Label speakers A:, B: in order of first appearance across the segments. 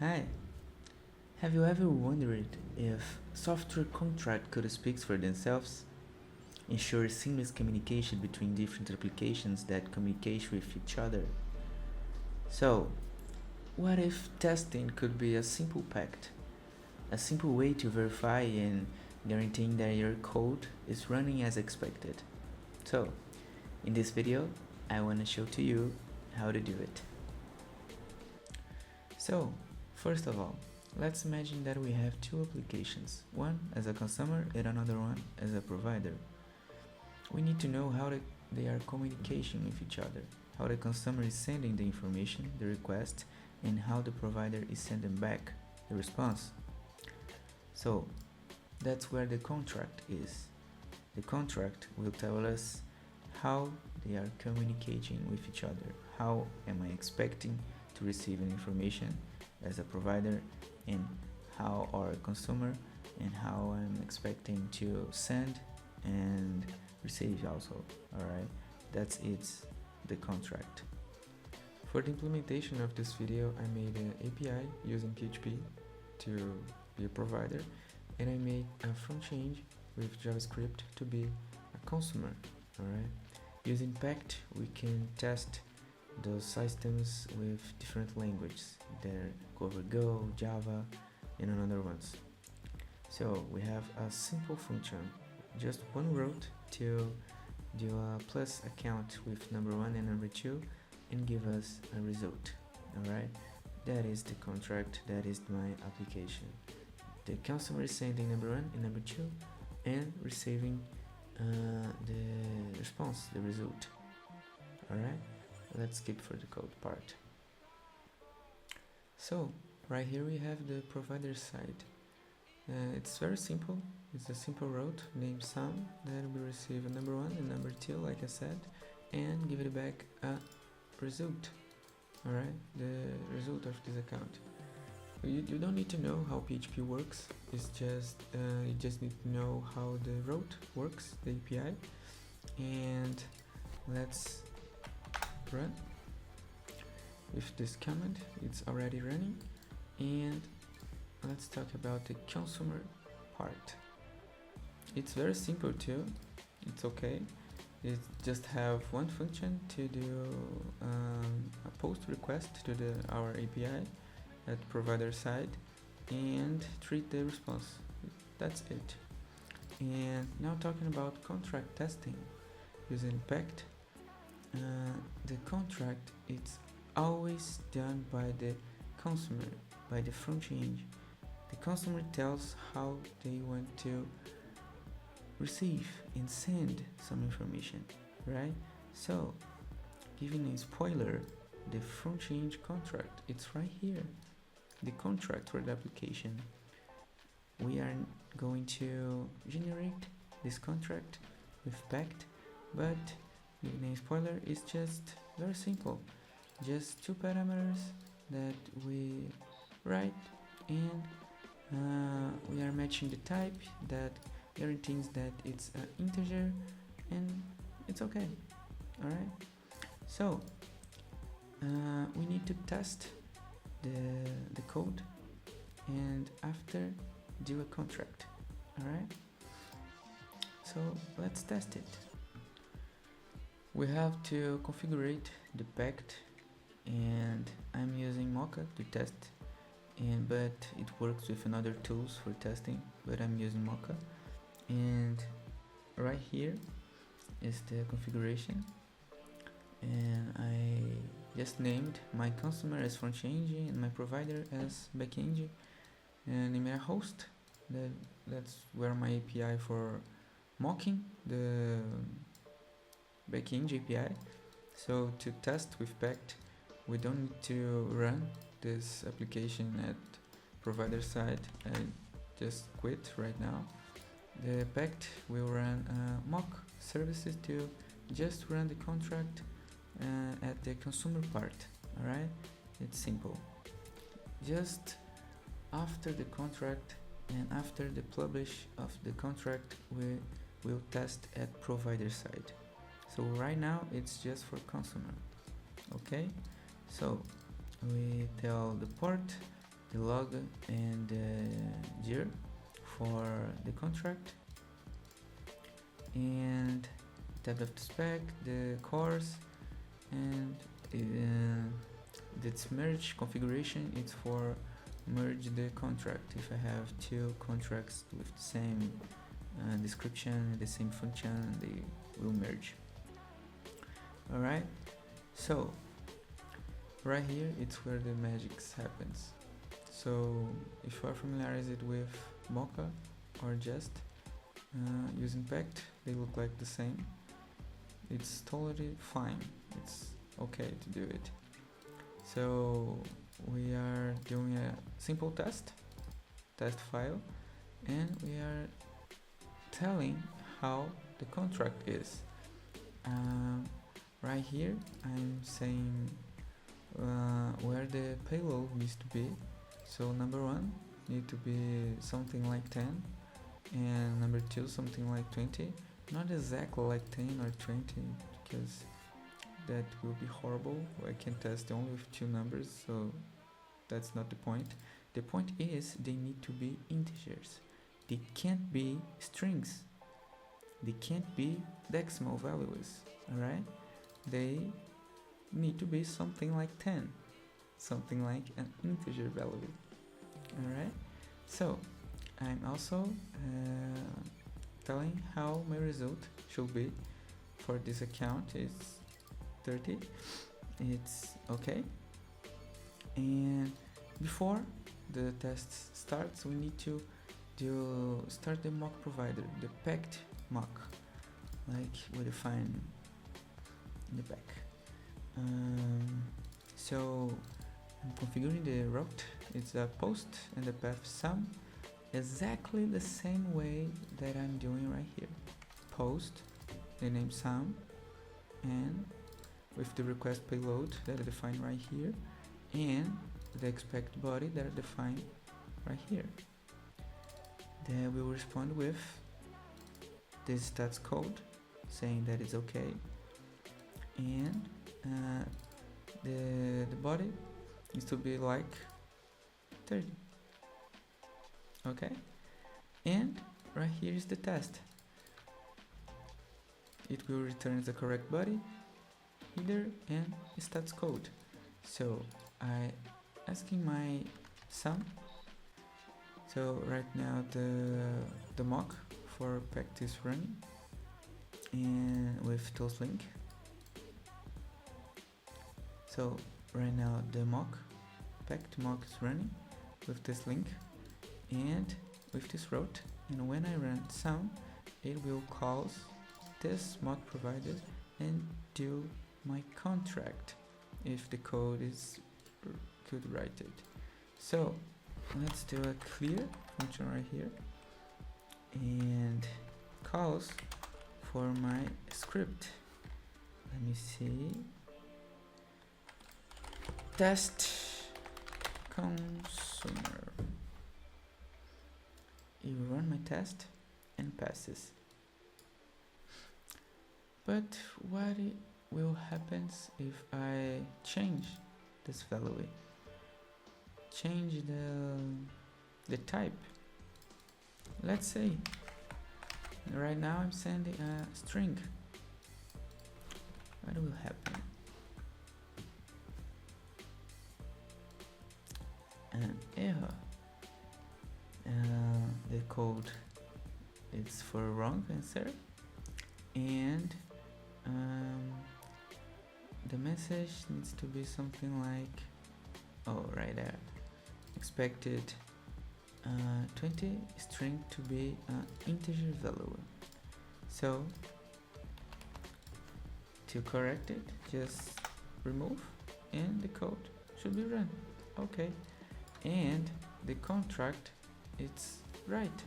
A: Hi, have you ever wondered if software contracts could speak for themselves, ensure seamless communication between different applications that communicate with each other? So, what if testing could be a simple pact, a simple way to verify and guaranteeing that your code is running as expected? So, in this video, I want to show to you how to do it. So, first of all, let's imagine that we have two applications, one as a consumer and another one as a provider. We need to know how they are communicating with each other, how the consumer is sending the information, the request, and how the provider is sending back the response. So, that's where the contract is. The contract will tell us how they are communicating with each other. How am I expecting to receive an information as a provider, and how our consumer, and how I'm expecting to send and receive also. Alright, that's the contract.
B: For the implementation of this video, I made an API using PHP to be a provider, and I made a front end with JavaScript to be a consumer. Alright, using Pact we can test those systems with different languages. There cover Go, Java, and another ones. So we have a simple function, just one route to do a plus account with number 1 and number 2 and give us a result. Alright, that is the contract, that is my application. The consumer is sending number 1 and number 2 and receiving the response, the result. Alright, let's skip for the code part. So right here we have the provider side. It's very simple. It's a simple route named sum. Then we receive a number 1 and number 2, like I said, and give it back a result. Alright, the result of this account. You don't need to know how PHP works. It's just you just need to know how the route works, the API. And let's run with this command. It's already running, and let's talk about the consumer part. It's very simple too. It's okay. It just have one function to do a post request to our API at provider side and treat the response. That's it. And now talking about contract testing using Pact. The contract it's always done by the consumer, by the front end. The consumer tells how they want to receive and send some information, right? So, giving a spoiler, the front end contract, it's right here. The contract for the application. We are going to generate this contract with Pact, but giving a spoiler is just very simple. Just two parameters that we write, and we are matching the type that guarantees that it's an integer, and it's okay. Alright, so we need to test the code, and after do a contract. Alright, so let's test it. We have to configure the Pact, and I'm using Mocha to test, but it works with another tools for testing, but I'm using Mocha. And right here is the configuration, and I just named my consumer as frontend and my provider as backend, and in my host, that's where my API for mocking the backend API. So to test with Pact, we don't need to run this application at provider side. I just quit right now. The Pact will run mock services to just run the contract at the consumer part. Alright, it's simple. Just after the contract and after the publish of the contract, we will test at provider side. So right now it's just for consumer. Okay, so we tell the port
A: the log and the dir for the contract, and type of the spec, the course, and this merge configuration, it's for merge the contract. If I have two contracts with the same description, the same function, they will merge. Alright, so right here it's where the magic happens. So if you are familiarized with Mocha or Jest using Pact, they look like the same. It's totally fine, it's okay to do it. So we are doing a simple test file, and we are telling how the contract is. Right here I'm saying where the payload needs to be. So number 1 need to be something like 10, and number 2 something like 20. Not exactly like 10 or 20, because that will be horrible. I can test only with 2 numbers, so that's not the point. The point is they need to be integers. They can't be strings. They can't be decimal values, alright? They need to be something like 10, something like an integer value, alright? So I'm also telling how my result should be. For this account is 30, it's okay. And before the test starts, we need to start the mock provider, the Pact mock, like we define in the back. So I'm configuring the route. It's a post and the path sum, exactly the same way that I'm doing right here. Post, the name sum, and with the request payload that I define right here, and the expect body that I define right here. Then we will respond with this stats code saying that it's okay, and the body needs to be like 30. Okay, and right here is the test. It will return the correct body, header, and stats code. So I asking my sum. So right now the mock for Pact is running, and with toast link. So right now the Pact mock is running with this link and with this route, and when I run sum, it will call this mock provider and do my contract if the code could write it. So let's do a clear function right here and calls for my script. Let me see. Test consumer. You run my test and passes. But what will happen if I change this value? Change the type. Let's say right now I'm sending a string. What will happen? An error. The code is for wrong answer, and the message needs to be something like, oh, right there, expected 20 string to be an integer value. So to correct it, just remove and the code should be run. Okay, and the contract, it's right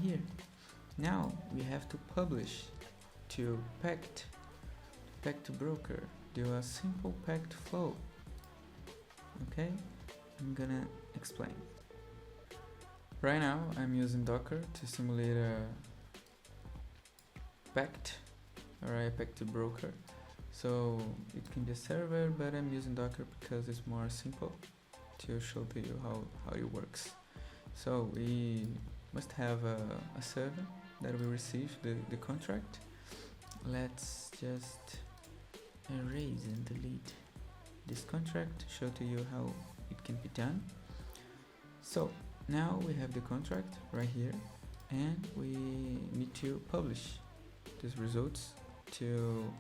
A: here. Now we have to publish to Pact broker, do a simple Pact flow. Okay, I'm gonna explain. Right now I'm using Docker to simulate a Pact, or a Pact broker,
B: So it can be a server, but I'm using Docker because it's more simple to show to you how it works. So we must have a server that will receive the contract. Let's just erase and delete this contract to show to you how it can be done. So now we have the contract right here, and we need to publish these results to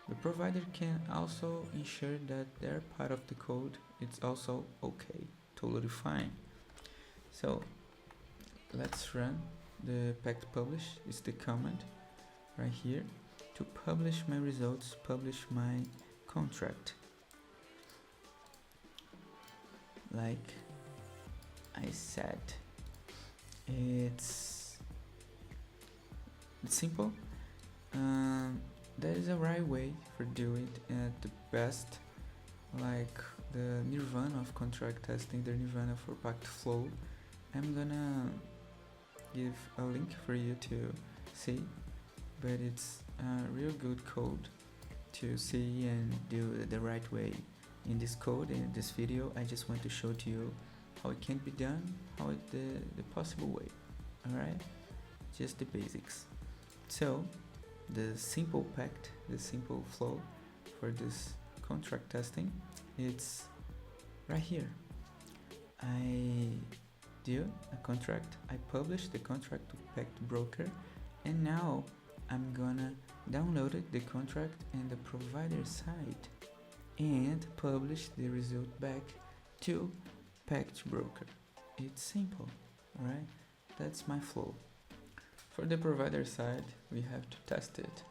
B: the provider. Can also ensure that their part of the code is also okay, totally fine. So let's run the pact publish. It's the command right here to publish my results, publish my contract. Like I said, it's simple. There is a right way for do it at the best, like the Nirvana of contract testing, the Nirvana for Pact flow. I'm gonna give a link for you to see, but it's a real good code to see and do the right way. In this code, in this video, I just want to show to you how it can be done, how it the possible way. Alright, just the basics. So the simple pact, the simple flow for this contract testing, it's right here. I do a contract, I publish the contract to Pact broker, and now I'm gonna download it, the contract and the provider side, and publish the result back to Pact broker. It's simple, alright? That's my flow. For the provider side, we have to test it.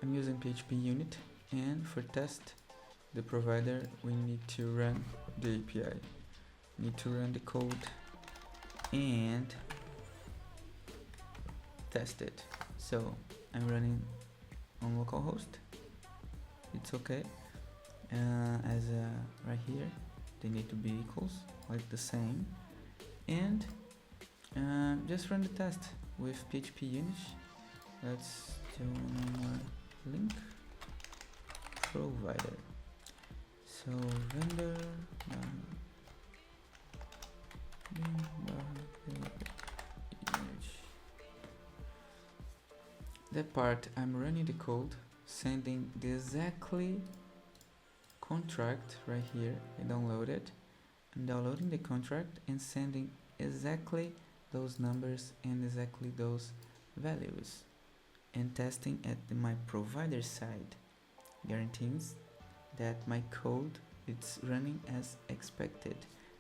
B: I'm using PHP unit, and for test the provider, we need to run the API. Need to run the code and test it. So I'm running on localhost. It's okay. As right here, they need to be equals, like the same, and just run the test with PHP unit. Let's do one more link provider. So render that part, I'm running the code, sending the exactly contract right here. I download it. I'm downloading the contract and sending exactly those numbers and exactly those values, and testing at my provider side guarantees that my code it's running as expected,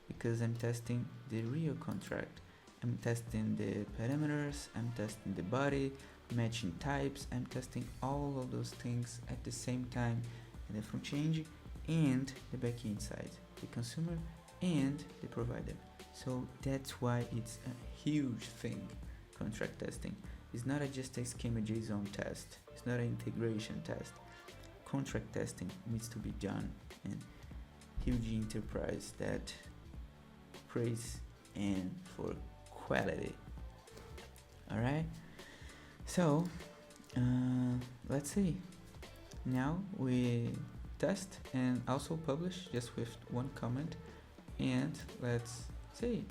B: because I'm testing the real contract. I'm testing the parameters, I'm testing the body, matching types, I'm testing all of those things at the same time, and the front end and the backend side, the consumer and the provider. So that's why it's a huge thing. Contract testing is not just a schema JSON test, it's not an integration test. Contract testing needs to be done, and huge enterprise that praise and for quality. Alright, so let's see. Now we test and also publish just with one comment, and let's see.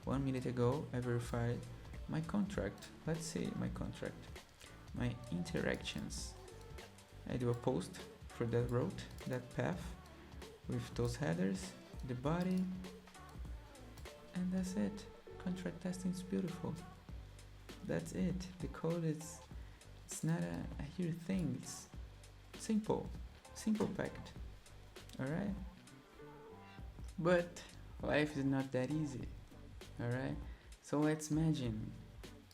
B: 1 minute ago I verified my contract. Let's see my contract, my interactions. I do a post for that route, that path, with those headers, the body, and that's it. Contract testing is beautiful. That's it. The code is, it's not a huge thing. It's simple pact. Alright? But life is not that easy. Alright? So let's imagine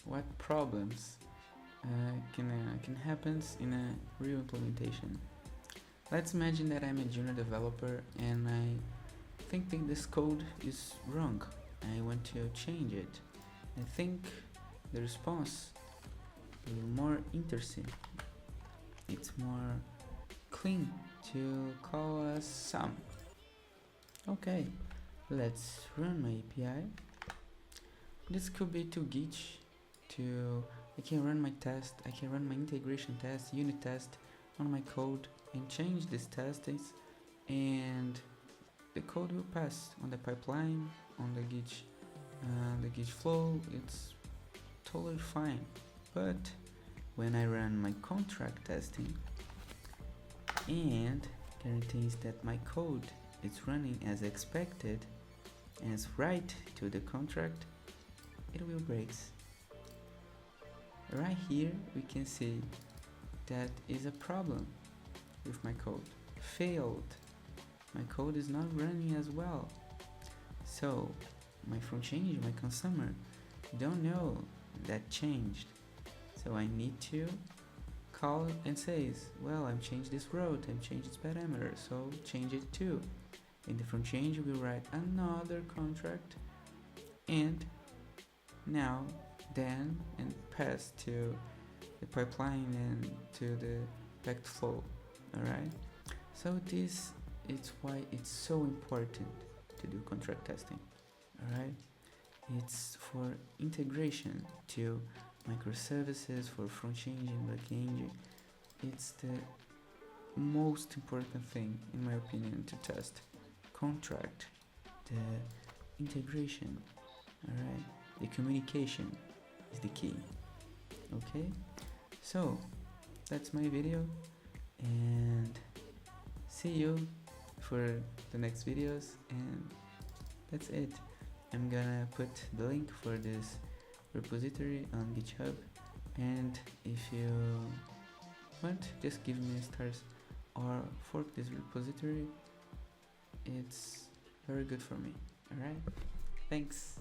B: what problems can happen in a real implementation. Let's imagine that I'm a junior developer and I think that this code is wrong. I want to change it. I think the response is more interesting. It's more clean to call us some. Okay, let's run my API. This could be too gitch to, I can run my test, I can run my integration test, unit test on my code and change these testings, and the code will pass on the pipeline, on the Git flow. It's totally fine. But when I run my contract testing and guarantees that my code is running as expected and is right to the contract, it will break. Right here we can see that is a problem with my code. Failed. My code is not running as well. So my front change, my consumer don't know that changed. So I need to call and says, well, I've changed this route, I've changed this parameter, so change it too. In the front change we write another contract and now then and pass to the pipeline and to the Pact flow. Alright? So this is why it's so important to do contract testing. Alright? It's for integration to microservices, for front-end and back-end. It's the most important thing, in my opinion, to test. Contract, the integration, alright? The communication is the key. Okay? So, that's my video, and see you for the next videos, and that's it. I'm gonna put the link for this repository on GitHub, and if you want, just give me stars or fork this repository. It's very good for me. Alright? Thanks.